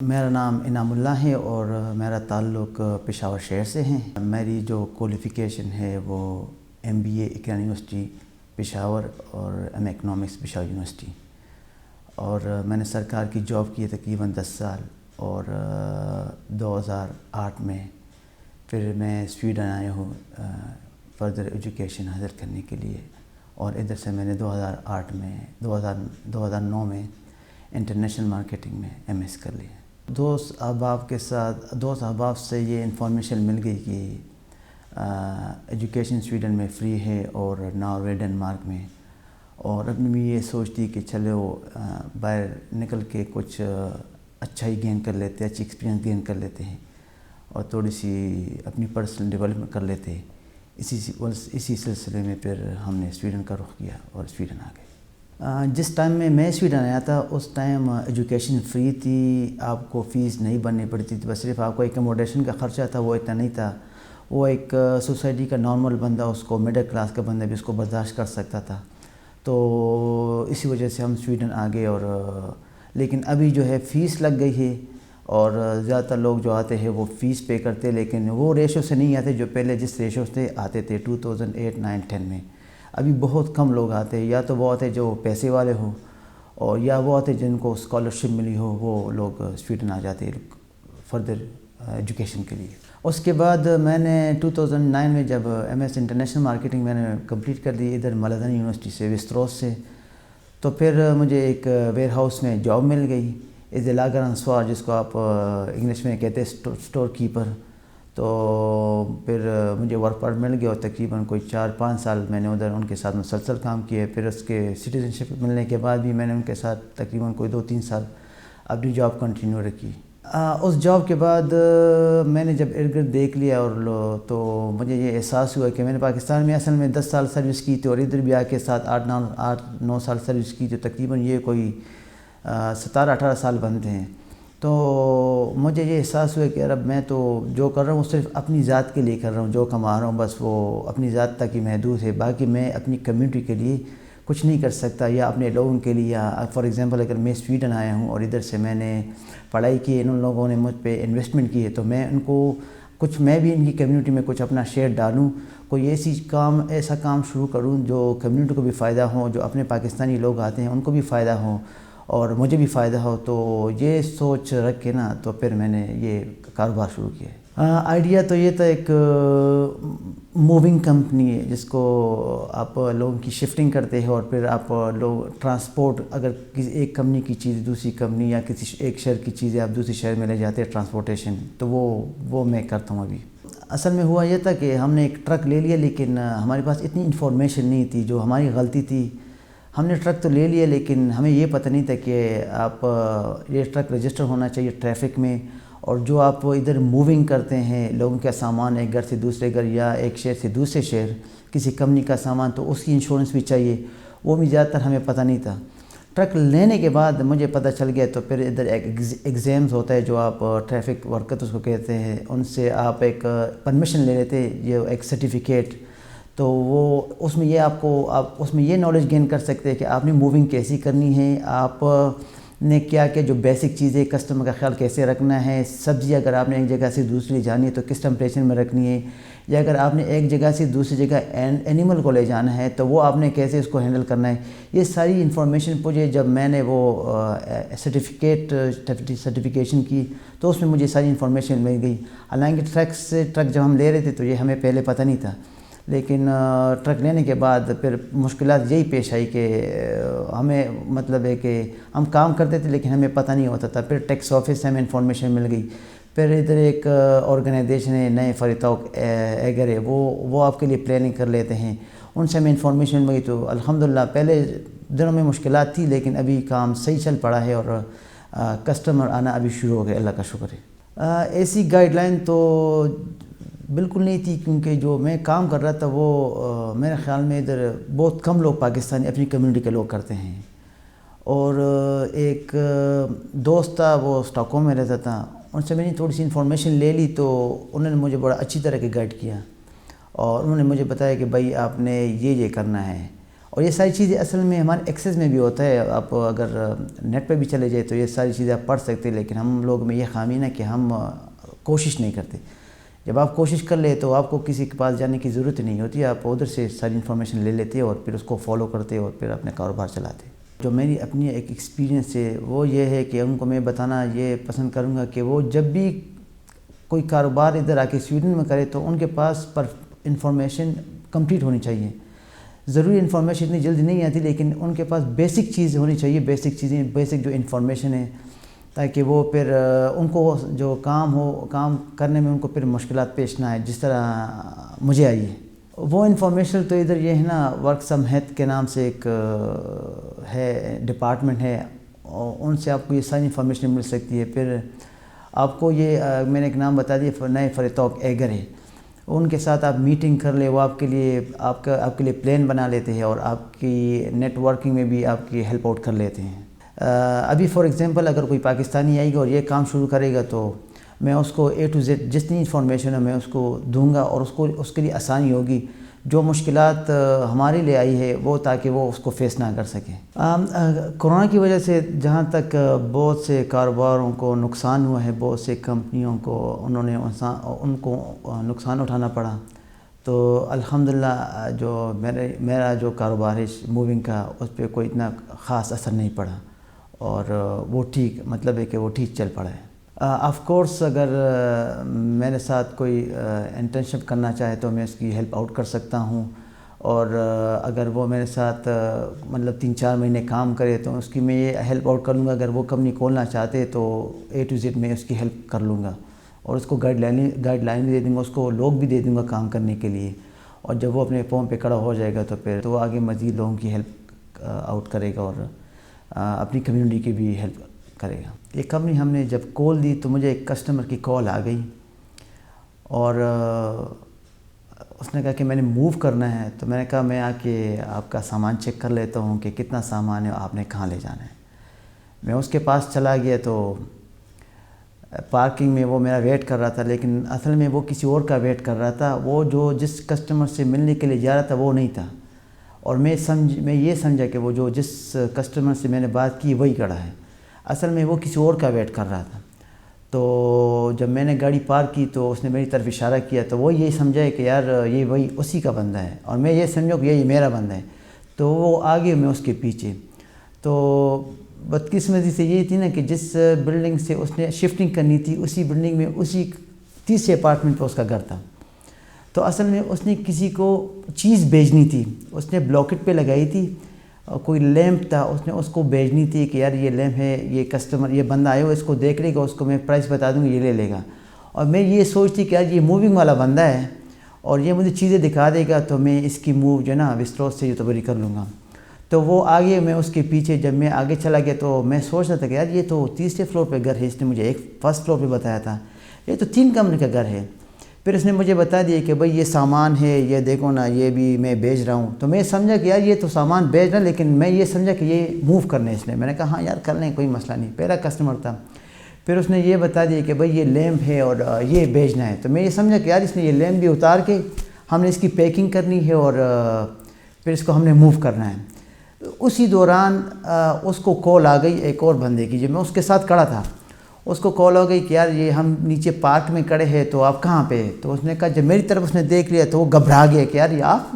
میرا نام انعام اللہ ہے اور میرا تعلق پشاور شہر سے ہے۔ میری جو کوالیفیکیشن ہے وہ MBA اقرا یونیورسٹی پشاور اور ایم اکنامکس پشاور یونیورسٹی، اور میں نے سرکار کی جاب کی ہے تقریباً 10 سال، اور 2008 میں پھر میں سویڈن آیا ہوں فردر ایجوکیشن حاصل کرنے کے لیے، اور ادھر سے میں نے 2009 میں انٹرنیشنل مارکیٹنگ میں MS کر لیا۔ دوست احباب سے یہ انفارمیشن مل گئی کہ ایجوکیشن سویڈن میں فری ہے اور ناروے ڈنمارک میں، اور اپنی بھی یہ سوچتی کہ چلو باہر نکل کے کچھ اچھائی گین کر لیتے، اچھی ایکسپیرینس گین کر لیتے ہیں اور تھوڑی سی اپنی پرسنل ڈیولپمنٹ کر لیتے ہیں۔ اسی سلسلے میں پھر ہم نے سویڈن کا رخ کیا اور سویڈن آ گئے۔ جس ٹائم میں سویڈن آیا تھا اس ٹائم ایجوکیشن فری تھی، آپ کو فیس نہیں بھرنی پڑتی تھی، بس صرف آپ کو ایکوموڈیشن کا خرچہ تھا، وہ اتنا نہیں تھا۔ وہ ایک سوسائٹی کا نارمل بندہ، اس کو مڈل کلاس کا بندہ بھی اس کو برداشت کر سکتا تھا، تو اسی وجہ سے ہم سویڈن آ گئے۔ اور لیکن ابھی جو ہے فیس لگ گئی ہے، اور زیادہ تر لوگ جو آتے ہیں وہ فیس پے کرتے، لیکن وہ ریشو سے نہیں آتے جو پہلے جس ریشو سے آتے تھے 2008، 9، 10 میں۔ ابھی بہت کم لوگ آتے ہیں، یا تو وہ آتے جو پیسے والے ہوں، اور یا وہ آتے جن کو اسکالرشپ ملی ہو، وہ لوگ سویڈن آ جاتے ہیں فردر ایجوکیشن کے لیے۔ اس کے بعد میں نے 2009 میں جب MS انٹرنیشنل مارکیٹنگ میں نے کمپلیٹ کر دی ادھر ملدن یونیورسٹی سے، وستروس سے، تو پھر مجھے ایک ویئر ہاؤس میں جاب مل گئی ایز اے لاگر انسوار، جس کو آپ انگلش میں کہتے ہیں اسٹور کیپر۔ تو پھر مجھے ورک پرمٹ مل گیا اور تقریباً کوئی 4-5 سال میں نے ادھر ان کے ساتھ مسلسل کام کیا۔ پھر اس کے سٹیزن شپ ملنے کے بعد بھی میں نے ان کے ساتھ تقریباً کوئی 2-3 سال اپنی جاب کنٹینیو رکھی۔ اس جاب کے بعد میں نے جب ارد گرد دیکھ لیا تو مجھے یہ احساس ہوا کہ میں نے پاکستان میں اصل میں 10 سال سروس کی تھی، اور ادھر بھی آ کے 8-9 سال سروس کی، تو تقریباً یہ کوئی 17-18 سال بنتے ہیں۔ تو مجھے یہ احساس ہوا کہ اب میں تو جو کر رہا ہوں صرف اپنی ذات کے لیے کر رہا ہوں، جو کما رہا ہوں بس وہ اپنی ذات تک ہی محدود ہے، باقی میں اپنی کمیونٹی کے لیے کچھ نہیں کر سکتا، یا اپنے لوگوں کے لیے۔ یا فار ایگزامپل اگر میں سویڈن آیا ہوں اور ادھر سے میں نے پڑھائی کی، ان لوگوں نے مجھ پہ انویسٹمنٹ کی ہے، تو میں ان کو میں بھی ان کی کمیونٹی میں کچھ اپنا شیئر ڈالوں، کوئی ایسا کام شروع کروں جو کمیونٹی کو بھی فائدہ ہو، جو اپنے پاکستانی لوگ آتے ہیں ان کو بھی فائدہ ہو اور مجھے بھی فائدہ ہو۔ تو یہ سوچ رکھ کے تو پھر میں نے یہ کاروبار شروع کیا۔ آئیڈیا تو یہ تھا، ایک موونگ کمپنی ہے جس کو آپ لوگوں کی شفٹنگ کرتے ہیں، اور پھر آپ لوگ ٹرانسپورٹ، اگر کسی ایک کمپنی کی چیز دوسری کمپنی یا کسی ایک شہر کی چیزیں آپ دوسری شہر میں لے جاتے ہیں ٹرانسپورٹیشن، تو وہ میں کرتا ہوں ابھی۔ اصل میں ہوا یہ تھا کہ ہم نے ایک ٹرک لے لیا، لیکن ہمارے پاس اتنی انفارمیشن نہیں تھی، جو ہماری غلطی تھی۔ ہم نے ٹرک تو لے لیا، لیکن ہمیں یہ پتہ نہیں تھا کہ یہ ٹرک رجسٹر ہونا چاہیے ٹریفک میں، اور جو آپ ادھر موونگ کرتے ہیں لوگوں کا سامان ایک گھر سے دوسرے گھر یا ایک شہر سے دوسرے شہر، کسی کمپنی کا سامان، تو اس کی انشورنس بھی چاہیے، وہ بھی زیادہ تر ہمیں پتہ نہیں تھا۔ ٹرک لینے کے بعد مجھے پتہ چل گیا، تو پھر ادھر ایک ایگزامز ہوتا ہے جو آپ ٹریفک ورکر اس کو کہتے ہیں، ان سے آپ ایک پرمیشن لے لیتے ہیں، یہ ایک سرٹیفکیٹ، تو وہ اس میں یہ آپ اس میں یہ نالج گین کر سکتے ہیں کہ آپ نے موونگ کیسی کرنی ہے، آپ نے کیا جو بیسک چیزیں، کسٹمر کا خیال کیسے رکھنا ہے، سبزی اگر آپ نے ایک جگہ سے دوسری جانی ہے تو کس ٹمپریچر میں رکھنی ہے، یا اگر آپ نے ایک جگہ سے دوسری جگہ اینیمل کو لے جانا ہے تو وہ آپ نے کیسے اس کو ہینڈل کرنا ہے۔ یہ ساری انفارمیشن مجھے جب میں نے وہ سرٹیفکیشن کی تو اس میں مجھے ساری انفارمیشن مل گئی۔ حالانکہ ٹرک جب ہم لے رہے تھے تو یہ ہمیں پہلے پتہ نہیں تھا، لیکن ٹرک لینے کے بعد پھر مشکلات یہی پیش آئی کہ ہمیں مطلب ہے کہ ہم کام کرتے تھے لیکن ہمیں پتہ نہیں ہوتا تھا۔ پھر ٹیکس آفس سے ہمیں انفارمیشن مل گئی، پھر ادھر ایک آرگنائزیشن ہے نئے فریتوک ایگر ہے، وہ آپ کے لیے پلاننگ کر لیتے ہیں، ان سے ہمیں انفارمیشن ملی۔ تو الحمدللہ پہلے دنوں میں مشکلات تھی، لیکن ابھی کام صحیح چل پڑا ہے اور کسٹمر آنا ابھی شروع ہو گئے، اللہ کا شکر ہے۔ ایسی گائیڈ لائن تو بالکل نہیں تھی، کیونکہ جو میں کام کر رہا تھا وہ میرے خیال میں ادھر بہت کم لوگ پاکستانی اپنی کمیونٹی کے لوگ کرتے ہیں۔ اور ایک دوست تھا، وہ اسٹاک ہوم میں رہتا تھا، ان سے میں نے تھوڑی سی انفارمیشن لے لی، تو انہوں نے مجھے بڑا اچھی طرح کے گائیڈ کیا، اور انہوں نے مجھے بتایا کہ بھائی آپ نے یہ کرنا ہے، اور یہ ساری چیزیں اصل میں ہمارے ایکسیس میں بھی ہوتا ہے. آپ اگر نیٹ پہ بھی چلے جائے تو یہ ساری چیزیں آپ پڑھ سکتے ہیں, لیکن ہم لوگ میں یہ خامی ہے کہ ہم کوشش نہیں کرتے. جب آپ کوشش کر لے تو آپ کو کسی کے پاس جانے کی ضرورت نہیں ہوتی, آپ ادھر سے ساری انفارمیشن لے لیتے اور پھر اس کو فالو کرتے اور پھر اپنے کاروبار چلاتے. جو میری اپنی ایک ایکسپیرینس ہے وہ یہ ہے کہ ان کو میں بتانا یہ پسند کروں گا کہ وہ جب بھی کوئی کاروبار ادھر آ کے سویڈن میں کرے تو ان کے پاس انفارمیشن کمپلیٹ ہونی چاہیے. ضروری انفارمیشن اتنی جلدی نہیں آتی, لیکن ان کے پاس بیسک چیز ہونی چاہیے, بیسک جو انفارمیشن ہے, تاکہ وہ پھر ان کو جو کام کرنے میں ان کو پھر مشکلات پیش نہ آئے جس طرح مجھے آئی ہے. وہ انفارمیشن تو ادھر یہ ہے نا, ورک سم ہیتھ کے نام سے ایک ہے ڈپارٹمنٹ ہے, ان سے آپ کو یہ ساری انفارمیشن مل سکتی ہے. پھر آپ کو یہ میں نے ایک نام بتا دیا, نئے فرتوک ایگر ہے, ان کے ساتھ آپ میٹنگ کر لیں, وہ آپ کے لیے پلان بنا لیتے ہیں اور آپ کی نیٹ ورکنگ میں بھی آپ کی ہیلپ آؤٹ کر لیتے ہیں. ابھی فار ایگزامپل اگر کوئی پاکستانی آئے گا اور یہ کام شروع کرے گا تو میں اس کو A to Z جتنی انفارمیشن ہے میں اس کو دوں گا, اور اس کے لیے آسانی ہوگی جو مشکلات ہمارے لیے آئی ہے وہ, تاکہ وہ اس کو فیس نہ کر سکیں. کورونا کی وجہ سے جہاں تک بہت سے کاروباروں کو نقصان ہوا ہے, بہت سے کمپنیوں کو ان کو نقصان اٹھانا پڑا, تو الحمدللہ جو میرا جو کاروبار ہے موونگ کا, اس پہ کوئی اتنا خاص اثر نہیں پڑا, اور وہ ٹھیک مطلب ہے کہ وہ ٹھیک چل پڑا ہے. آف کورس اگر میرے ساتھ کوئی انٹرنشپ کرنا چاہے تو میں اس کی ہیلپ آؤٹ کر سکتا ہوں, اور اگر وہ میرے ساتھ مطلب 3-4 مہینے کام کرے تو اس کی میں یہ ہیلپ آؤٹ کر لوں گا. اگر وہ کمپنی کھولنا چاہتے تو A to Z میں اس کی ہیلپ کر لوں گا, اور اس کو گائیڈ لائن بھی دے دوں گا, اس کو لوگ بھی دے دوں گا کام کرنے کے لیے. اور جب وہ اپنے پاؤں پہ کھڑا ہو جائے گا تو پھر تو وہ آگے مزید لوگوں کی ہیلپ آؤٹ کرے گا اور اپنی کمیونٹی کی بھی ہیلپ کرے گا. یہ کمپنی ہم نے جب کھول دی تو مجھے ایک کسٹمر کی کال آ گئی, اور اس نے کہا کہ میں نے موو کرنا ہے. تو میں نے کہا میں آ کے آپ کا سامان چیک کر لیتا ہوں کہ کتنا سامان ہے, آپ نے کہاں لے جانا ہے. میں اس کے پاس چلا گیا تو پارکنگ میں وہ میرا ویٹ کر رہا تھا, لیکن اصل میں وہ کسی اور کا ویٹ کر رہا تھا. وہ جس کسٹمر سے ملنے کے لیے جا رہا تھا وہ نہیں تھا, اور میں یہ سمجھا کہ وہ جس کسٹمر سے میں نے بات کی وہی کھڑا ہے. اصل میں وہ کسی اور کا ویٹ کر رہا تھا. تو جب میں نے گاڑی پارک کی تو اس نے میری طرف اشارہ کیا, تو وہ یہی سمجھا ہے کہ یار یہ وہی اسی کا بندہ ہے, اور میں یہ سمجھوں کہ یہ میرا بندہ ہے. تو وہ آگے میں اس کے پیچھے. تو بدقسمتی سے یہ تھی نا کہ جس بلڈنگ سے اس نے شفٹنگ کرنی تھی اسی بلڈنگ میں اسی تیسرے اپارٹمنٹ پہ اس کا گھر تھا. تو اصل میں اس نے کسی کو چیز بھیجنی تھی, اس نے بلاکٹ پہ لگائی تھی, کوئی لیمپ تھا, اس نے اس کو بھیجنی تھی کہ یار یہ لیمپ ہے, یہ کسٹمر یہ بندہ آئے ہو, اس کو دیکھ لے گا, اس کو میں پرائس بتا دوں گا, یہ لے لے گا. اور میں یہ سوچتی کہ یار یہ موونگ والا بندہ ہے اور یہ مجھے چیزیں دکھا دے گا تو میں اس کی موو جو ہے نا وسٹروس سے یوٹبری کر لوں گا. تو وہ آگے میں اس کے پیچھے, جب میں آگے چلا گیا تو میں سوچ رہا تھا کہ یار یہ تو تیسرے فلور پہ گھر ہے, اس نے مجھے ایک فرسٹ فلور پہ بتایا تھا, یہ تو 3 کمرے کا گھر ہے. پھر اس نے مجھے بتا دیا کہ بھائی یہ سامان ہے, یہ دیکھو نا یہ بھی میں بیچ رہا ہوں. تو میں سمجھا کہ یار یہ تو سامان بیچ رہا, لیکن میں یہ سمجھا کہ یہ موو کرنے اس لیے. میں نے کہا ہاں یار کر لیں, کوئی مسئلہ نہیں, پہلا کسٹمر تھا. پھر اس نے یہ بتا دیا کہ بھائی یہ لیمپ ہے اور یہ بیچنا ہے. تو میں یہ سمجھا کہ یار اس نے یہ لیمپ بھی اتار کے ہم نے اس کی پیکنگ کرنی ہے اور پھر اس کو ہم نے موو کرنا ہے. اسی دوران اس کو کال آ گئی ایک اور بندے کی, جو میں اس کے ساتھ کھڑا تھا. اس کو کال ہو گئی کہ یار یہ ہم نیچے پارک میں کھڑے ہیں, تو آپ کہاں پہ؟ تو اس نے کہا جب میری طرف اس نے دیکھ لیا تو وہ گھبرا گیا کہ یار یہ آپ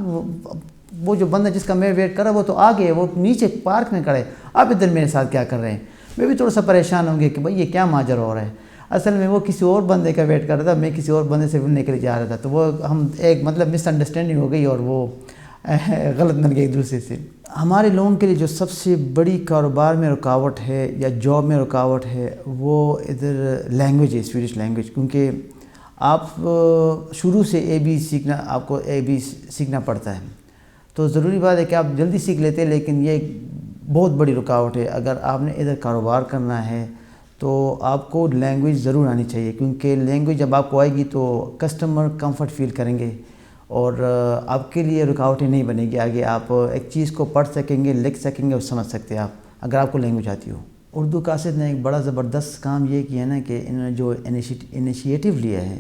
وہ جو بندہ جس کا میں ویٹ کر رہا وہ تو آ گئے, وہ نیچے پارک میں کھڑے, آپ ادھر میرے ساتھ کیا کر رہے ہیں؟ میں بھی تھوڑا سا پریشان ہوں گے کہ بھائی یہ کیا ماجرا ہو رہا ہے. اصل میں وہ کسی اور بندے کا ویٹ کر رہا تھا, میں کسی اور بندے سے ملنے کے لیے جا رہا تھا. تو وہ ہم ایک مطلب مس انڈرسٹینڈنگ ہو گئی اور وہ غلط بن گئی ایک دوسرے سے. ہمارے لوگوں کے لیے جو سب سے بڑی کاروبار میں رکاوٹ ہے یا جاب میں رکاوٹ ہے وہ ادھر لینگویج ہے, سویڈش لینگویج. کیونکہ آپ شروع سے آپ کو اے بی سیکھنا پڑتا ہے, تو ضروری بات ہے کہ آپ جلدی سیکھ لیتے ہیں, لیکن یہ بہت بڑی رکاوٹ ہے. اگر آپ نے ادھر کاروبار کرنا ہے تو آپ کو لینگویج ضرور آنی چاہیے, کیونکہ لینگویج جب آپ کو آئے گی تو کسٹمر کمفرٹ فیل کریں گے اور آپ کے لیے رکاوٹیں نہیں بنے گی. آگے آپ ایک چیز کو پڑھ سکیں گے, لکھ سکیں گے اور سمجھ سکتے ہیں آپ, اگر آپ کو لینگویج آتی ہو. اردو قاصد نے ایک بڑا زبردست کام یہ کیا نا کہ انہوں نے جو انیشیٹو لیا ہے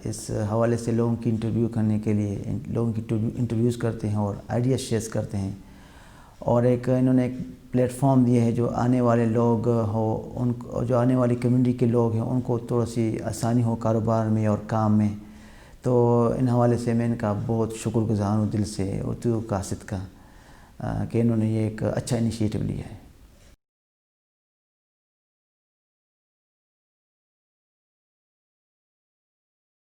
اس حوالے سے لوگوں کی انٹرویو کرنے کے لیے, لوگوں کی انٹرویوز کرتے ہیں اور آئیڈیاز شیئر کرتے ہیں. اور ایک انہوں نے ایک پلیٹ فارم دیا ہے جو آنے والے لوگ ہو ان کو، جو آنے والی کمیونٹی کے لوگ ہیں ان کو تھوڑا سی آسانی ہو کاروبار میں اور کام میں. تو ان حوالے سے میں ان کا بہت شکر گزار ہوں دل سے اردو قاصد کا کہ انہوں نے یہ ایک اچھا انیشیٹو لیا ہے.